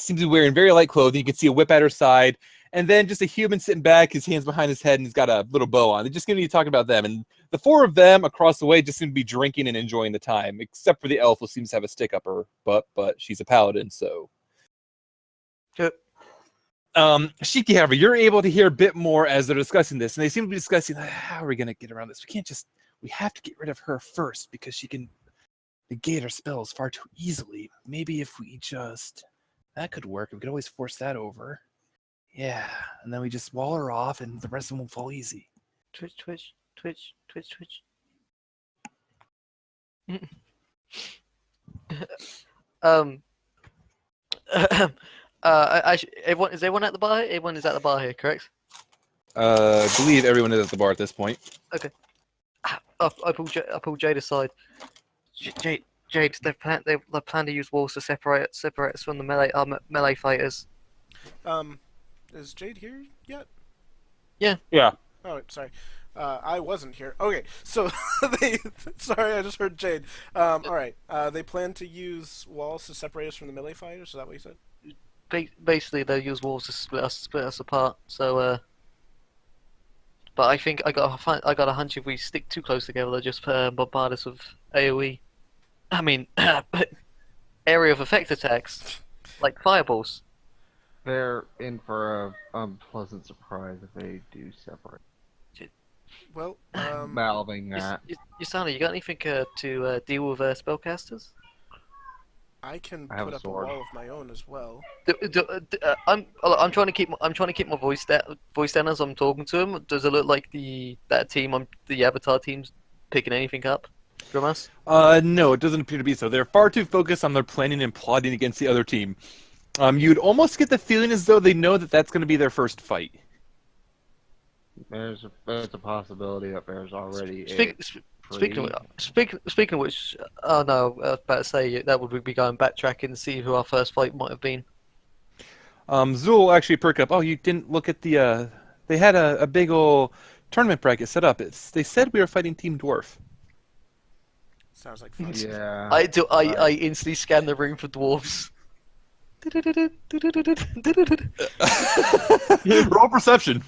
Seems to be wearing very light clothing. You can see a whip at her side. And then just a human sitting back, his hands behind his head, and he's got a little bow on. They're just going to be talking about them. And the four of them across the way just seem to be drinking and enjoying the time, except for the elf who seems to have a stick up her butt, but she's a paladin, so. Good. Shiki, however, you're able to hear a bit more as they're discussing this, and they seem to be discussing, how are we going to get around this? We have to get rid of her first, because she can negate our spells far too easily. Maybe if we just... That could work. We could always force that over. Yeah, and then we just wall her off, and the rest of them will fall easy. Twitch. Everyone is everyone at the bar? Everyone is at the bar here, correct? I believe everyone is at the bar at this point. Okay. I pull Jade aside. Jade, they plan to use walls to separate us from the melee fighters. Is Jade here yet? Yeah. Oh, sorry. I wasn't here. Okay, so sorry, I just heard Jade. Alright, they plan to use walls to separate us from the melee fighters, is that what you said? Basically, they'll use walls to split us apart, so, but I think I got a hunch if we stick too close together, they'll just bombard us with AoE. I mean, area of effect attacks, like fireballs. They're in for a unpleasant surprise if they do separate. Well, Mouthing that. Yasana, you got anything to deal with spellcasters? I can I have put a up sword. a wall of my own as well. I'm trying to keep my voice down as I'm talking to him. Does it look like the Avatar team's picking anything up from us? No, it doesn't appear to be so. They're far too focused on their planning and plotting against the other team. You'd almost get the feeling as though they know that that's going to be their first fight. There's a possibility that there's already Speaking of which, oh no, I was about to say that would be going backtracking to see who our first fight might have been. Zul actually perk up. Oh, you didn't look at the. They had a big old tournament bracket set up. They said we were fighting Team Dwarf. Sounds like fun. Yeah. I instantly scan the room for dwarves. Roll perception.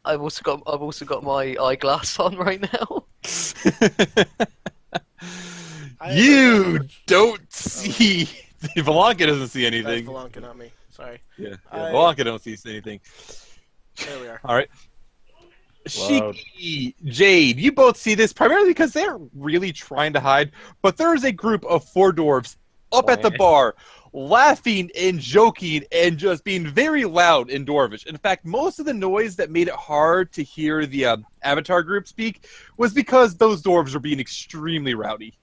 I've also got my eyeglass on right now. You don't see. Valanka doesn't see anything. That's Valanka, not me. Sorry. Yeah, Valanka don't see anything. There we are. All right. Shiki, Jade, you both see this primarily because they're really trying to hide, but there is a group of 4 dwarves up at the bar, laughing and joking and just being very loud in Dwarvish. In fact, most of the noise that made it hard to hear the Avatar group speak was because those dwarves were being extremely rowdy.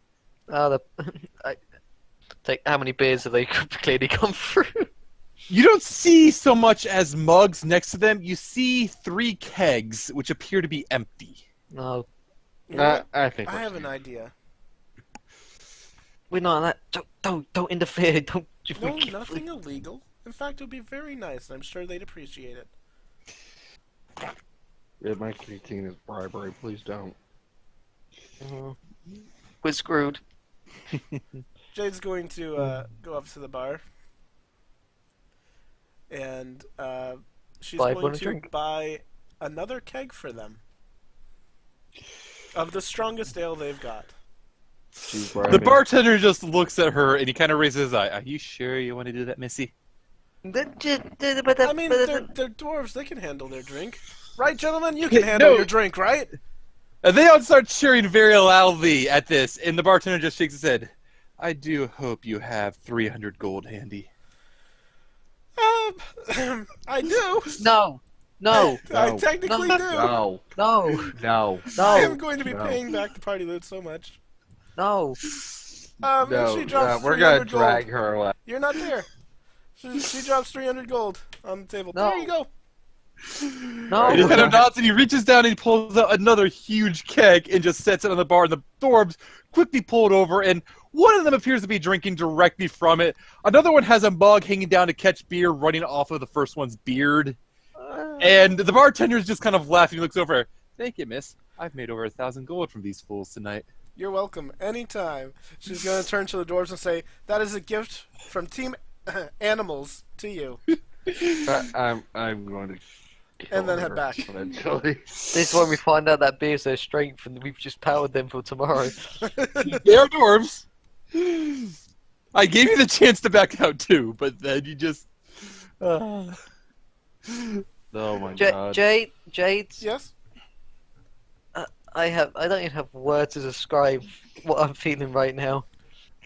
How many beers have they clearly come through? You don't see so much as mugs next to them. You see 3 kegs, which appear to be empty. No. I think I have an idea. We're not that. Don't interfere. Don't. No, nothing illegal. In fact, it would be very nice, and I'm sure they'd appreciate it. Yeah, my critique is bribery. Please don't. We're screwed. Jade's going to go up to the bar, and she's going to buy another keg for them of the strongest ale they've got. The bartender just looks at her and he kind of raises his eye. Are you sure you want to do that, Missy? I mean, they're dwarves. They can handle their drink. Right, gentlemen? You can handle your drink, right? And they all start cheering very loudly at this, and the bartender just shakes his head. I do hope you have 300 gold handy. I do. No. I technically do. No. I am going to be paying back the party loot so much. No. She drops we're gonna 300 drag gold. her away. You're not there. She drops 300 gold on the table. No. There you go. No. He kind of nods and he reaches down and he pulls out another huge keg and just sets it on the bar. And the dwarves quickly pull it over, and one of them appears to be drinking directly from it. Another one has a mug hanging down to catch beer running off of the first one's beard. And the bartender's just kind of laughing. He looks over. Thank you, miss. I've made over 1,000 gold from these fools tonight. You're welcome. Anytime. She's going to turn to the dwarves and say, that is a gift from Team animals to you, I'm going to kill and then head her back. eventually. This is when we find out that beer's their strength, and we've just powered them for tomorrow. They are dwarves. I gave you the chance to back out too, but then you just. Oh my god. Jade, Yes. I don't even have words to describe what I'm feeling right now.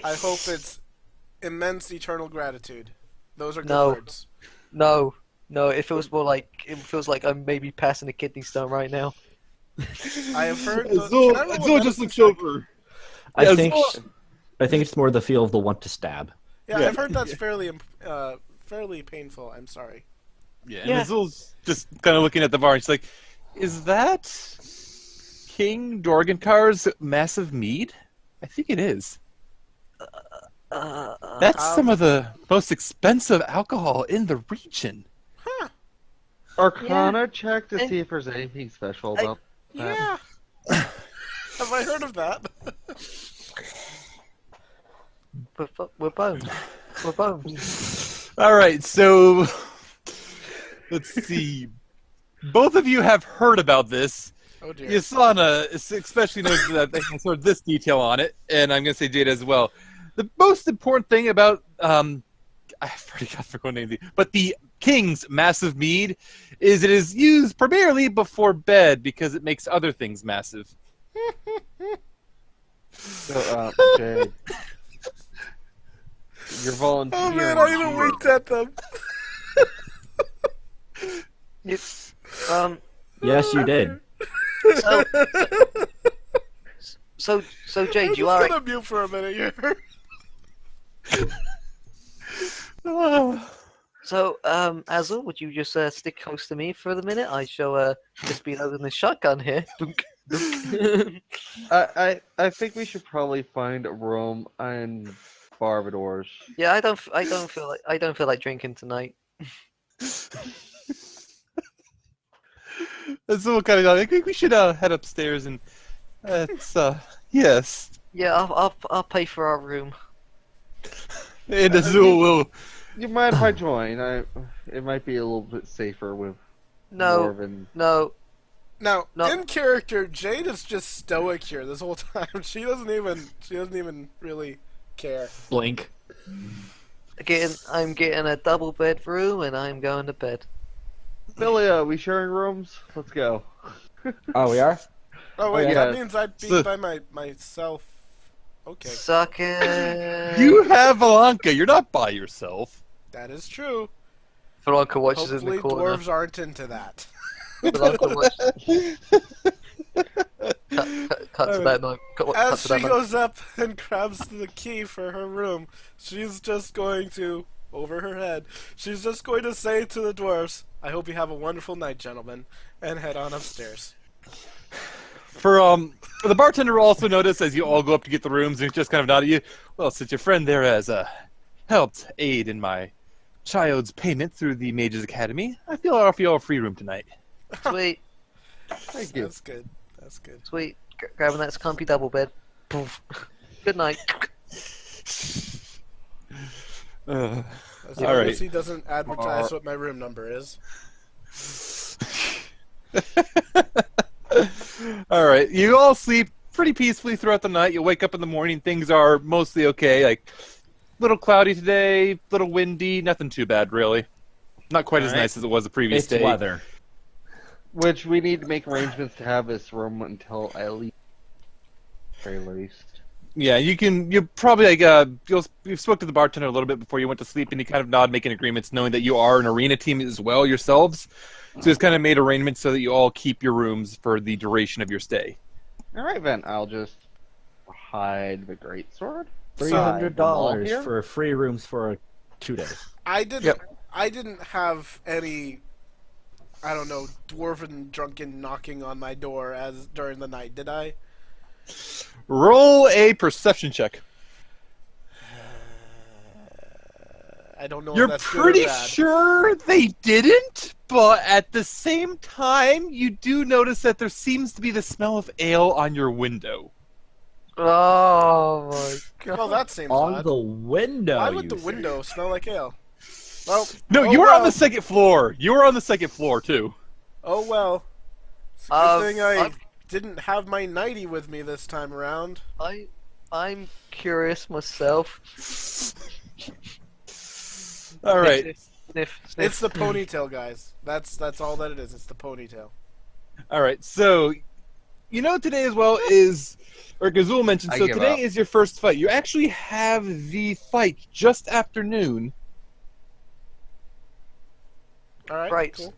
I hope it's immense eternal gratitude. Those are good No. words. No, it feels more like I'm maybe passing a kidney stone right now. I have heard. Azul, Can I roll a Azul just medicine looks check? over. I Yeah, think Azul- I think it's more the feel of the want to stab. Yeah, Yeah. I've heard that's fairly painful. I'm sorry. Yeah, Yeah. and Azul's just kind of looking at the bar. And she's like, "Is that King Dorgankar's massive mead? I think it is. That's some of the most expensive alcohol in the region." Huh? Arcana check to And- see if there's anything special about that. Yeah. Have I heard of that? We're boned. We're boned. All right, so let's see. Both of you have heard about this. Oh dear. Yasana especially knows that they can sort of this detail on it, and I'm going to say Jade as well. The most important thing about I forgot the name, but the King's massive mead is it is used primarily before bed because it makes other things massive. So, Jade. You're volunteering. Oh man, I even winked at them. Yes, you did. So Jade, you I'm are just gonna mute for a minute here. so Azul, would you just stick close to me for the minute? I shall just be holding the shotgun here. Dunk, dunk. I think we should probably find a room in Barbados. Yeah, I don't feel like drinking tonight. Azul kind of I think we should head upstairs and it's yes. Yeah, I'll pay for our room. And Azul will. You mind if I join? It might be a little bit safer with No, Dwarven. no. Now, No. in character, Jade is just stoic here this whole time. She doesn't even really care. Blink. I'm getting a double bedroom and I'm going to bed. Billy, are we sharing rooms? Let's go. Oh, we are? Oh wait, yeah. that means I'd be So- by myself. Okay, Suck it. You have Valanka. You're not by yourself. that is true. Veronica watches in Hopefully, the corner. dwarves aren't into that. Veronica watches. Cut to that note. Cut As to she that note. goes up and grabs the key for her room, she's just going to, over her head, she's just going to say to the dwarves, "I hope you have a wonderful night, gentlemen," and head on upstairs. For the bartender will also notice as you all go up to get the rooms and just kind of nod at you. Well, since your friend there has helped aid in my child's payment through the Mages Academy, I feel I'll offer you all a free room tonight. Sweet, Thank you. That's good. That's good. sweet. Grabbing that comfy double bed. Poof. Good night. As All long right. as he doesn't advertise what my room number is. All right, you all sleep pretty peacefully throughout the night. You wake up in the morning, things are mostly okay. Like, little cloudy today, little windy, nothing too bad really. Not quite as All right. nice as it was the previous It's day. weather. Which we need to make arrangements to have this room until at least very least. Yeah, you probably like you spoke to the bartender a little bit before you went to sleep, and you kind of nod, making agreements, knowing that you are an arena team as well yourselves. So it's kind of made arrangements so that you all keep your rooms for the duration of your stay. All right, then I'll just hide the greatsword. $300 for free rooms for 2 days. I didn't. Yep. I didn't have any. I don't know, dwarven drunken knocking on my door as during the night, did I? Roll a perception check. I don't know. if You're that's good or pretty bad. sure they didn't, but at the same time, you do notice that there seems to be the smell of ale on your window. Oh my god. Well, that seems On odd. the window. Why would you the say. window smell like ale? Well, No, oh you were on well. the second floor. You were on the second floor too. Oh well. It's a good thing I I'm- didn't have my nightie with me this time around. I'm curious myself. All right. Sniff. It's the ponytail, guys. That's all that it is. It's the ponytail. All right. So, today as well is, or Gazul mentioned. I So give today up. is your first fight. You actually have the fight just after noon. All right. Right. Cool.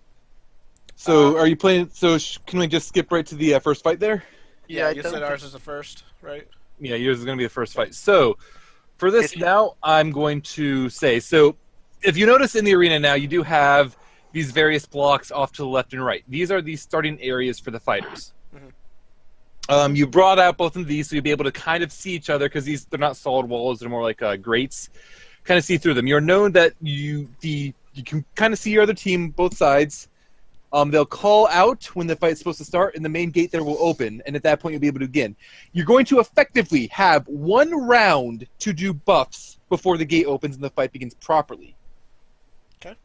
So are you playing? So can we just skip right to the first fight there? Yeah, I you don't said think- ours is the first, right? Yeah, yours is going to be the first fight. So for this If you- now, I'm going to say, so if you notice in the arena now, you do have these various blocks off to the left and right. These are the starting areas for the fighters. You brought out both of these so you'll be able to kind of see each other because they're not solid walls, they're more like grates. Kind of see through them. You're known that you can kind of see your other team, both sides. They'll call out when the fight's supposed to start, and the main gate there will open, and at that point you'll be able to begin. You're going to effectively have 1 round to do buffs before the gate opens and the fight begins properly.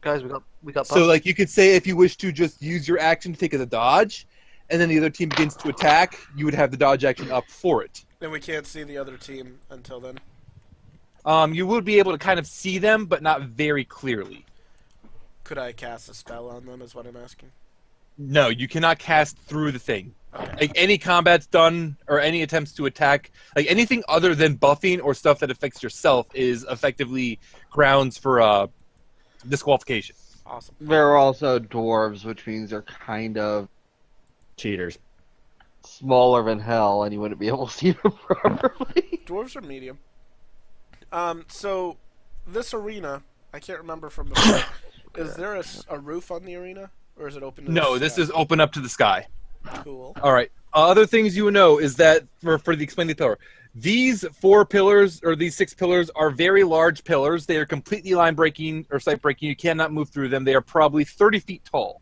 Guys, we got. So, buffs. like, you could say if you wish to just use your action to take as a dodge, and then the other team begins to attack, you would have the dodge action up for it. And we can't see the other team until then. You would be able to kind of see them, but not very clearly. Could I cast a spell on them? Is what I'm asking. No, you cannot cast through the thing. Okay. Like, any combat's done, or any attempts to attack, like anything other than buffing or stuff that affects yourself is effectively grounds for disqualification. Awesome. There are also dwarves, which means they're kind of Cheaters. smaller than hell, and you wouldn't be able to see them properly. Dwarves are medium. So this arena, I can't remember from before. Is there a roof on the arena, or is it open to the No, this sky? is open up to the sky. Cool. All right. Other things you would know is that for the explain the pillar, these 4 pillars or these 6 pillars are very large pillars. They are completely line breaking or sight breaking. You cannot move through them. They are probably 30 feet tall.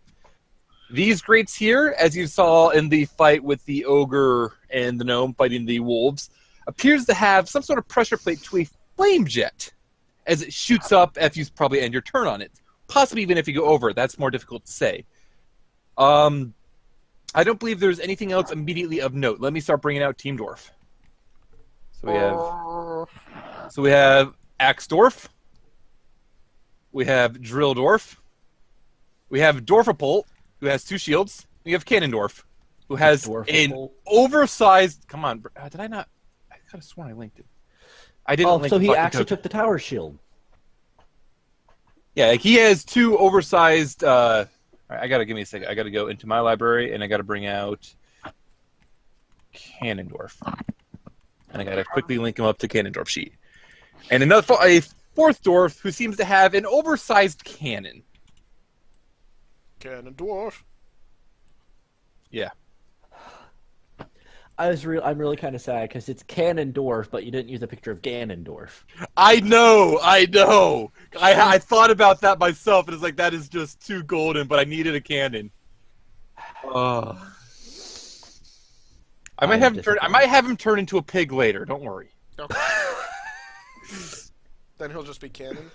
These grates here, as you saw in the fight with the ogre and the gnome fighting the wolves, appears to have some sort of pressure plate to a flame jet as it shoots up if you probably end your turn on it. Possibly even if you go over it. That's more difficult to say. I don't believe there's anything else immediately of note. Let me start bringing out Team Dwarf. So we have Axe Dwarf. We have Drill Dwarf. We have Dwarfapult, who has 2 shields. We have Cannon Dwarf, who has an Dwarfapult. oversized. Come on, did I not? I could have sworn I linked it. I didn't. Oh, link so the he fucking actually token. took the tower shield. Yeah, like he has 2 oversized. All right, I gotta give me a second. I gotta go into my library and I gotta bring out Cannondorf, and I gotta quickly link him up to Cannondorf sheet. And a 4th dwarf who seems to have an oversized cannon. Cannon dwarf. Yeah. I'm really kind of sad because it's Ganondorf, but you didn't use a picture of Ganondorf. I know. I thought about that myself, and it's like that is just too golden. But I needed a cannon. I might have him turn. I might have him turn into a pig later. Don't worry. Okay. Then he'll just be cannon.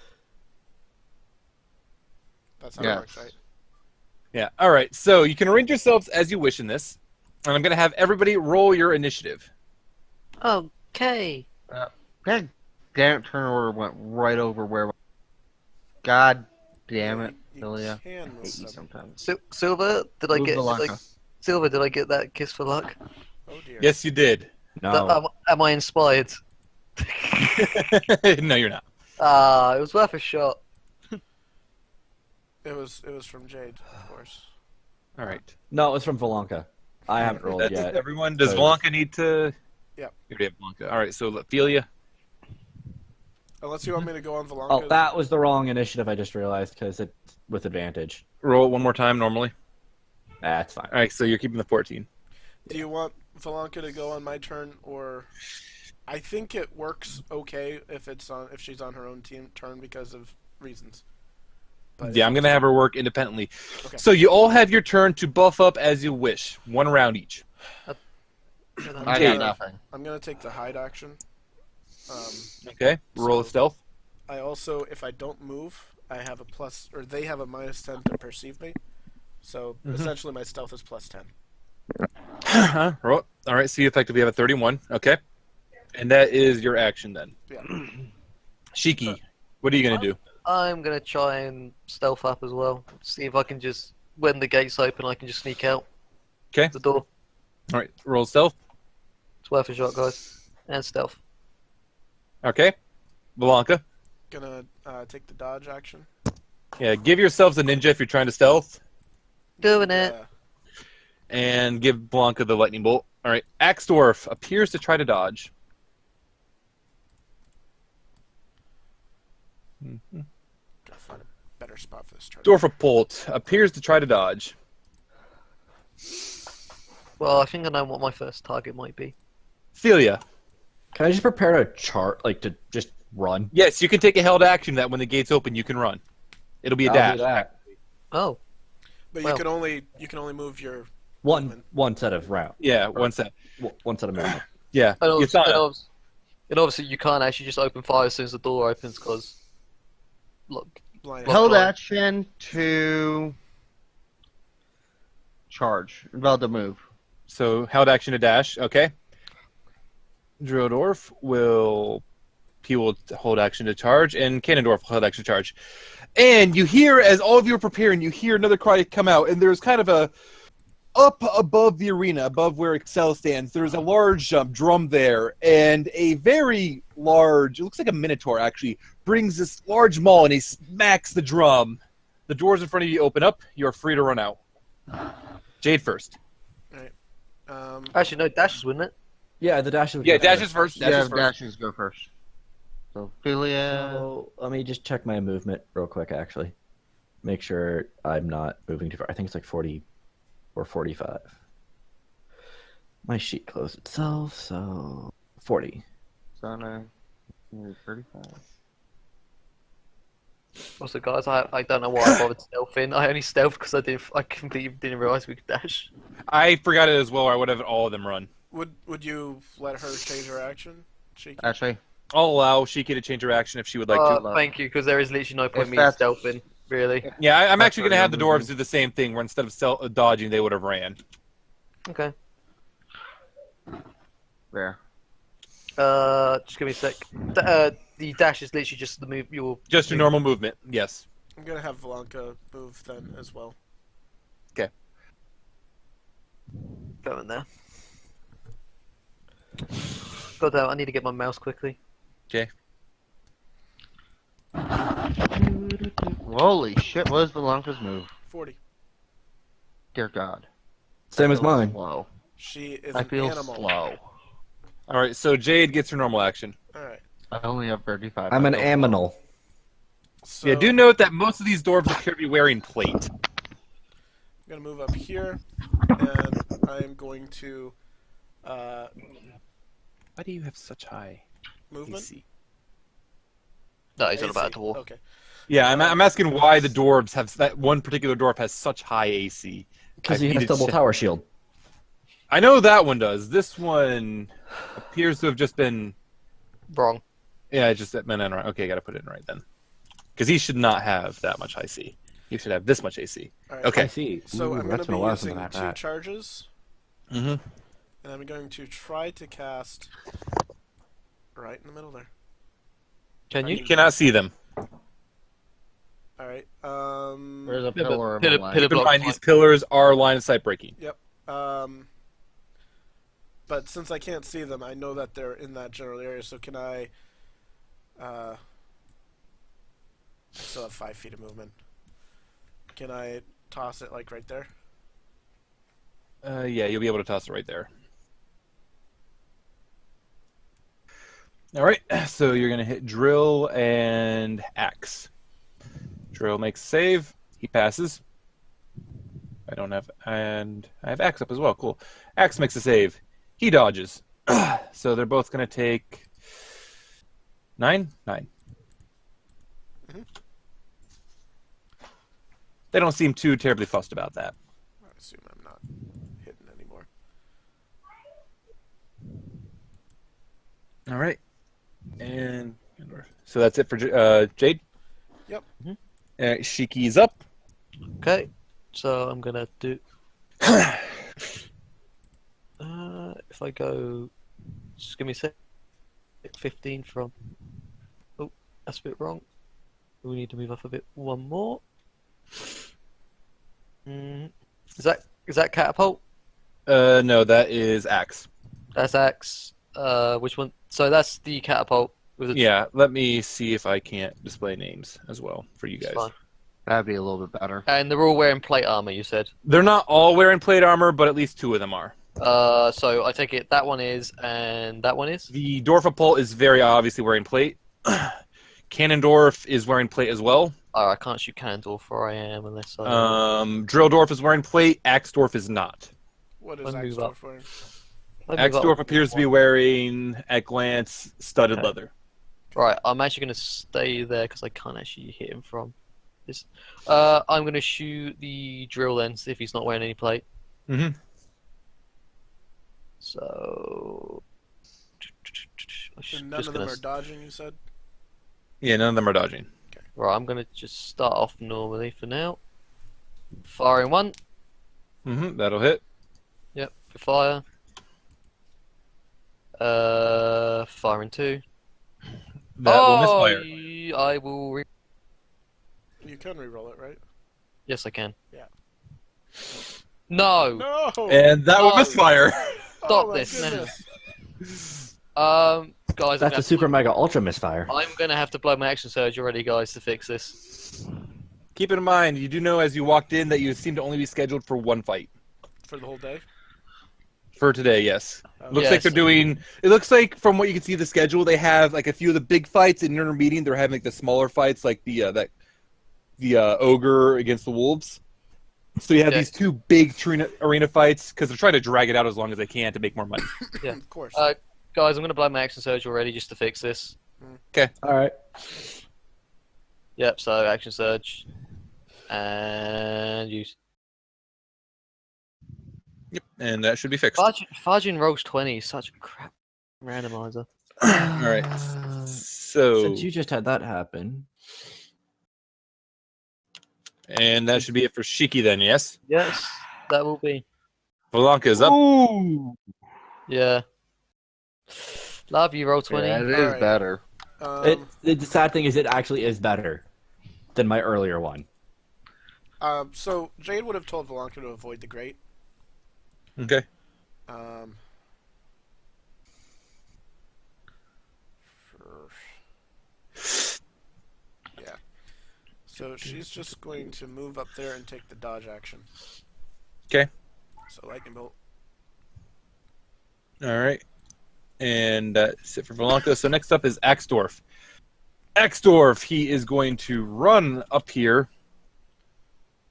That's how it Yes. works, right? Yeah. All right. So you can arrange yourselves as you wish in this, and I'm gonna have everybody roll your initiative. Okay. God damn it, turn order went right over where. God damn it, You Ilya. can I move hate you them. sometimes. Silver, did I Move get the like, Lanka. Silver? Did I get that kiss for luck? Oh dear. Yes, you did. No. Am I inspired? No, you're not. It was worth a shot. It was from Jade, of course. All right. No, it's from Valanka. I haven't rolled That's yet. everyone. Does So- Blanca need to? Yep. You already have Blanca. All right. So Ophelia. Unless you want me to go on Valonka. Oh, that was the wrong initiative. I just realized because it's with advantage. Roll it one more time normally. That's fine. All right. So you're keeping the 14. Do you want Valonka to go on my turn, or I think it works okay if she's on her own turn because of reasons. But Yeah, I'm gonna have her work independently. Okay. So you all have your turn to buff up as you wish. 1 round each. I Jade. got nothing. I'm gonna take the hide action. Okay, roll a So- stealth. I also, if I don't move, I have a plus, or they have a -10 to perceive me. So essentially, my stealth is +10. Roll. All right, so you effectively have a 31. Okay, and that is your action then. Yeah. Shiki, what are you gonna do? I'm gonna try and stealth up as well. See if I can just, when the gates open, I can just sneak out. Okay. The door. All right, roll stealth. It's worth a shot, guys. And stealth. Okay, Blanca. Gonna take the dodge action. Yeah, give yourselves a ninja if you're trying to stealth, Doing it. Yeah. and give Blanca the lightning bolt. All right, Axe Dwarf appears to try to dodge. Gotta find a better spot for this turn. Dwarfapult appears to try to dodge. Well, I think I know what my first target might be. Celia. Can I just prepare a chart, like to just run? Yes, you can take a held action that when the gates open, you can run. It'll be a I'll dash. do that. Oh, But Well- you can only move your One set of round. Yeah, one set. One set of movement. Yeah, and obviously, Yasana. and obviously you can't actually just open fire as soon as the door opens because, look, blind. Well, Held Lord. action to charge. About to move. So held action to dash. Okay. Drilldorf will hold action to charge, and Cannondorf will hold action to charge. And you hear, as all of you are preparing, you hear another cry come out, and there's kind of a up above the arena, above where Excel stands. There's a large drum there, and a very large, it looks like a minotaur actually, brings this large maul and he smacks the drum. The doors in front of you open up. You're free to run out. Jade first. actually no dashes, wouldn't it? Yeah, the dashes. would Yeah, go dashes first. Yeah, Dashes first. dashes go first. So, Philia. So, let me just check my movement real quick, actually. Make sure I'm not moving too far. I think it's like 40 or 45. My sheet closed itself, so 40. Sana. 35. Also, guys, I don't know why I bothered stealthing. I only stealthed because I completely didn't realize we could dash. I forgot it as well, or I would have all of them run. Would you let her change her action? Shiki? Actually, I'll allow Shiki to change her action if she would like to. Thank you, because there is literally no point If me that's- stealthing, really. Yeah, I'm That's actually going to what have the you're dwarves do the same thing, where instead of dodging, they would have ran. Okay. there. Just give me a sec. The dash is literally just the move. Just your normal movement, yes. I'm gonna have Valanka move then as well. Go in there. God damn, I need to get my mouse quickly. Okay. Holy shit, what is Valanka's move? 40. Dear God. Same as I feel mine. Slow. She is I an feel animal. slow. All right, so Jade gets her normal action. Alright. I only have 35. I'm I an feel slow. aminal. So Yeah, do note that most of these dwarves appear to be wearing plate. I'm gonna move up here, and I am going to Why do you have such high movement. AC? No, he's on about AC. to war. Okay. Yeah, I'm asking why the dwarves have that one particular dwarf has such high AC. Because he I has needed double to- tower shield. I know that one does. This one appears to have just been. Wrong. Yeah, it just that meant right. Okay, got to put it in right then, because he should not have that much AC. He should have this much AC. Alright. Okay. I see. So Ooh, I'm gonna that's be been a while since using I've had 2 that. charges, Mm-hmm. and I'm going to try to cast right in the middle there. Can You you? cannot see them. Alright. There's a Yeah, but pillar of pillar- a light. pillar- Keep in block mind fine. these pillars are line of sight breaking. But since I can't see them, I know that they're in that general area, so can I still have 5 feet of movement. Can I toss it like right there? Yeah, you'll be able to toss it right there. All right, so you're gonna hit drill and axe. Drill makes a save. He passes. I don't have, and I have axe up as well. Cool. Axe makes a save. He dodges. So they're both gonna take 9. Mhm. They don't seem too terribly fussed about that. I assume I'm not hitting anymore. All right. And so that's it for Jade. Yep. Shiki's up. Okay, so I'm gonna do. If I go, just give me a sec. 15 from. Oh, that's a bit wrong. We need to move up a bit. One more. Is that catapult? No, that is axe. That's axe. Which one? So that's the catapult with the. Yeah, let me see if I can't display names as well for you It's guys. fine. That'd be a little bit better. And they're all wearing plate armor. You said. They're not all wearing plate armor, but at least 2 of them are. So I take it that one is, and that one is. The Dorfapult is very obviously wearing plate. Cannondorf is wearing plate as well. Oh, I can't shoot Cannondorf where I am unless I. Drilldorf is wearing plate. Axdorf is not. What is Let me move up. Axdorf wearing? Let me move Axdorf up. appears to be wearing, at glance, studded Okay. leather. Right, I'm actually going to stay there because I can't actually hit him from this. I'm going to shoot the drill then, see if he's not wearing any plate. Mm-hmm. So. And none of them are dodging, you said? Yeah, none of them are dodging. Right, I'm going to just start off normally for now. Firing 1. Mm-hmm. That'll hit. Yep, for fire. Firing 2. That will misfire. I will. You can reroll it, right? Yes, I can. Yeah. No! No! And that will No. misfire. Stop Oh my this now. goodness. Guys, That's a super mega ultra misfire. I'm gonna have to blow my action surge already, guys, to fix this. Keep in mind, you do know as you walked in that you seem to only be scheduled for 1 fight. For the whole day? For today, yes. Looks Yes. like they're doing. It looks like from what you can see the schedule, they have like a few of the big fights, and intermediate they're having like the smaller fights, like the ogre against the wolves. So you have Yeah. these 2 big arena fights because they're trying to drag it out as long as they can to make more money. Yeah. Of course. Guys, I'm gonna blow my action surge already just to fix this. All right. Yep, so action surge. And use. Yep, and that should be fixed. Fudging rolls 20 is such a crap randomizer. All right. So Since you just had that happen, and that should be it for Shiki then. Yes. Yes, that will be. Valanka is up. Ooh! Yeah. Love you, roll 20. Yeah, it is Alright. better. the sad thing is, it actually is better than my earlier one. So Jade would have told Valentine to avoid the grate. Okay. Yeah. So she's just going to move up there and take the dodge action. Okay. So lightning bolt. All right. And that's it for Valanka. So next up is Axdorf. Axdorf, he is going to run up here.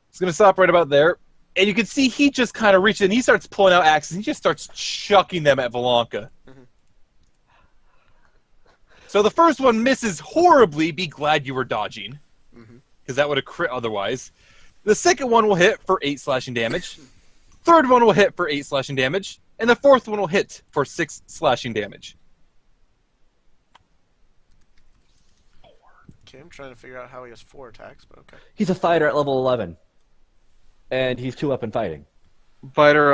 He's going to stop right about there. And you can see he just kind of reaches in. He starts pulling out axes. He just starts chucking them at Valanka. Mhm. So the first one misses horribly. Be glad you were dodging. Mhm. Because that would have crit otherwise. The second one will hit for 8 slashing damage. Third one will hit for 8 slashing damage. And the fourth one will hit for 6 slashing damage. Okay, I'm trying to figure out how he has 4 attacks, but okay. He's a fighter at level 11, and he's 2-weapon fighting. Fighter,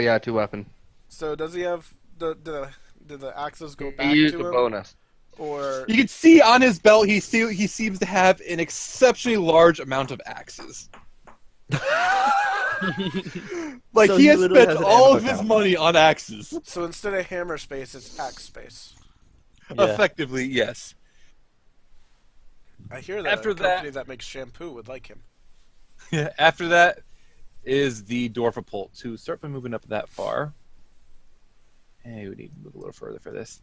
yeah, 2-weapon. So does he have do the axes go He back used to a him, bonus. or You can see on his belt he seems to have an exceptionally large amount of axes. Like So he he has literally spent has an all ammo of his count. money on axes. so instead of hammer space, it's axe space? Yeah. Effectively, yes. I hear that After a company that- that makes shampoo would like him. After that is the Dorfapult to start by moving up that far. Hey, we need to move a little further for this.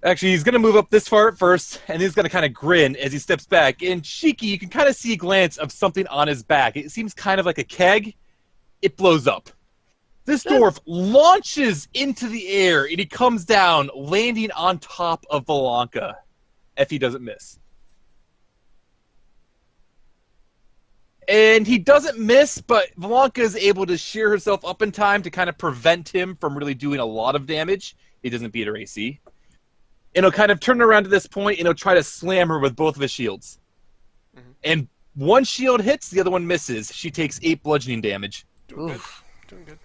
Actually, he's going to move up this far at first, and he's going to kind of grin as he steps back. And Shiki, you can kind of see a glance of something on his back. It seems kind of like a keg. It blows up. This dwarf launches into the air, and he comes down, landing on top of Valanka, if he doesn't miss. And he doesn't miss, but Valanka is able to shear herself up in time to kind of prevent him from really doing a lot of damage. He doesn't beat her AC. and he'll kind of turn around to this point, and he'll try to slam her with both of his shields. Mm-hmm. And one shield hits, the other one misses. She takes 8 bludgeoning damage. Doing good. Oof. Doing good.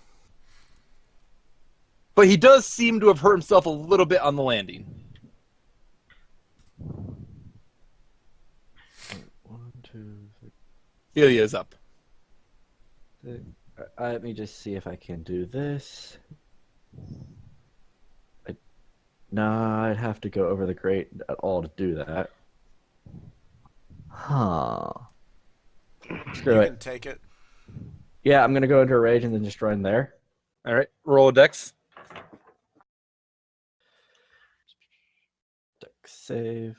But he does seem to have hurt himself a little bit on the landing. 1, 2, 3, Ophelia is up. 6. Let me just see if I can do this. Nah, I'd have to go over the grate at all to do that. Huh. Screw You it. can take it. Yeah, I'm gonna go into a rage and then just run there. All right, roll a dex. Dex save.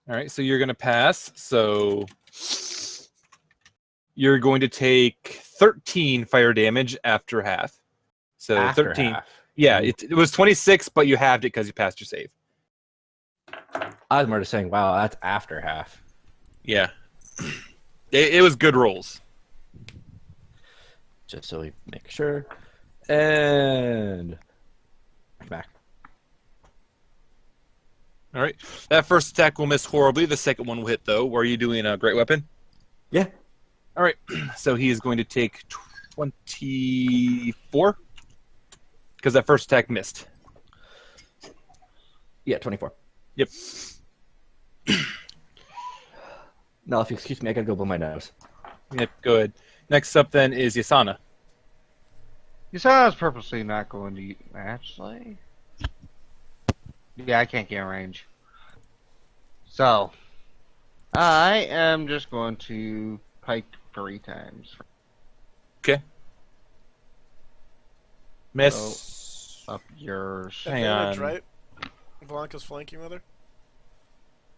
All right, so you're going to pass. So you're going to take 13 fire damage after half. So After 13. half. Yeah, it was 26, but you halved it because you passed your save. I was more just saying, wow, that's after half. Yeah. It was good rolls. Just so we make sure. And back. All right. That first attack will miss horribly. The second one will hit, though. Were you doing a great weapon? Yeah. All right. So he is going to take 24 because that first attack missed. Yeah, 24. Yep. Now, if you excuse me, I gotta go blow my nose. Yep. Go ahead. Next up, then, is Yasana. Yasana's purposely not going to eat. Actually, yeah, I can't get in range. So, I am just going to pike 3 times. Okay. Miss. Up yours, Hang Advantage, on. right? Blanca's flanking with her.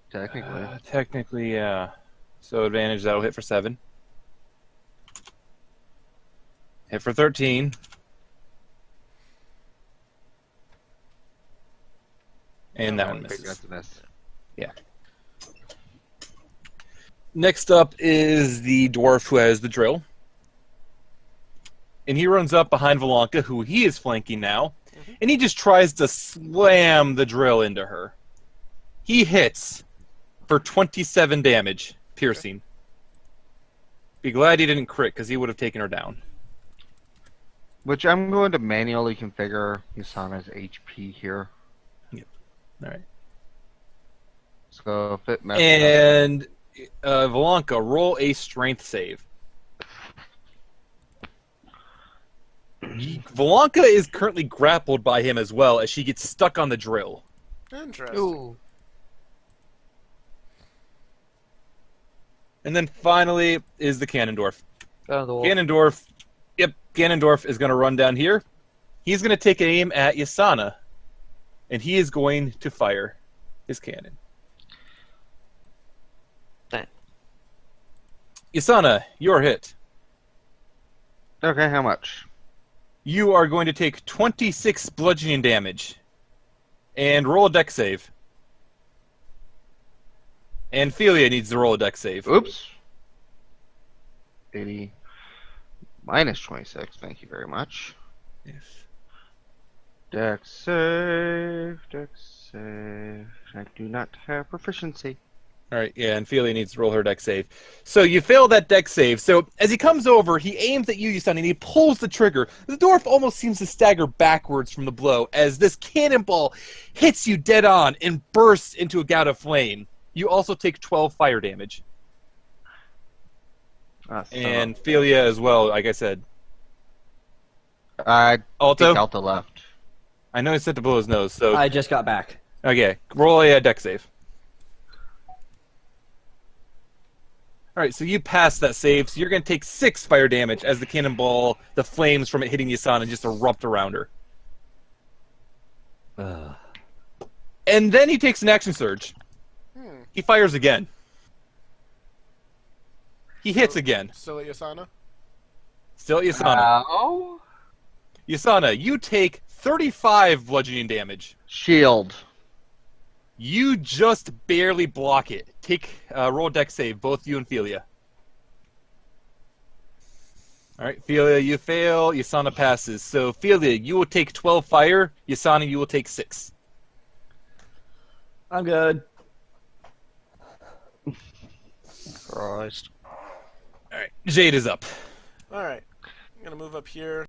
technically. Technically, yeah. So advantage, that'll hit for 7. Hit for 13. And that one I think misses. that's a miss. Next up is the dwarf who has the drill. And he runs up behind Valanka, who he is flanking now. And he just tries to slam the drill into her. He hits for 27 damage, piercing. Be glad he didn't crit, because he would have taken her down. Which I'm going to manually configure Yasana's HP here. All right. So if it messes And Valanka, roll a strength save. Valanka is currently grappled by him as well as she gets stuck on the drill. Interesting. Ooh. And then finally is the Ganondorf. Go on the wall. Ganondorf is going to run down here. He's going to take aim at Yasana. And he is going to fire his cannon. Dang. Yasana, you're hit. Okay, how much? You are going to take 26 bludgeoning damage. And roll a dex save. And Felia needs to roll a dex save. Oops. 80 minus 26. Thank you very much. Yes. Dex save. Dex save. I do not have proficiency. All right, yeah, and Felia needs to roll her dex save. So you fail that dex save. So as he comes over, he aims at you, Yasana, and he pulls the trigger. The dwarf almost seems to stagger backwards from the blow as this cannonball hits you dead on and bursts into a gout of flame. You also take 12 fire damage. And Felia as well, like I said. I Alto? think Alto left. I know he said to blow his nose, so... I just got back. Okay, roll a dex save. Alright, so you pass that save, so you're going to take 6 fire damage as the cannonball, the flames from it hitting Yasana just erupt around her. And then he takes an action surge. He fires again. He hits again. Still at Yasana? Still Yasana. Ow. Yasana, you take 35 bludgeoning damage. Shield. You just barely block it. Take roll dex save, both you and Felia. Alright, Felia, you fail. Yasana passes. So, Felia, you will take 12 fire. Yasana, you will take 6. I'm good. Christ. All right, Jade is up. Alright. I'm gonna move up here.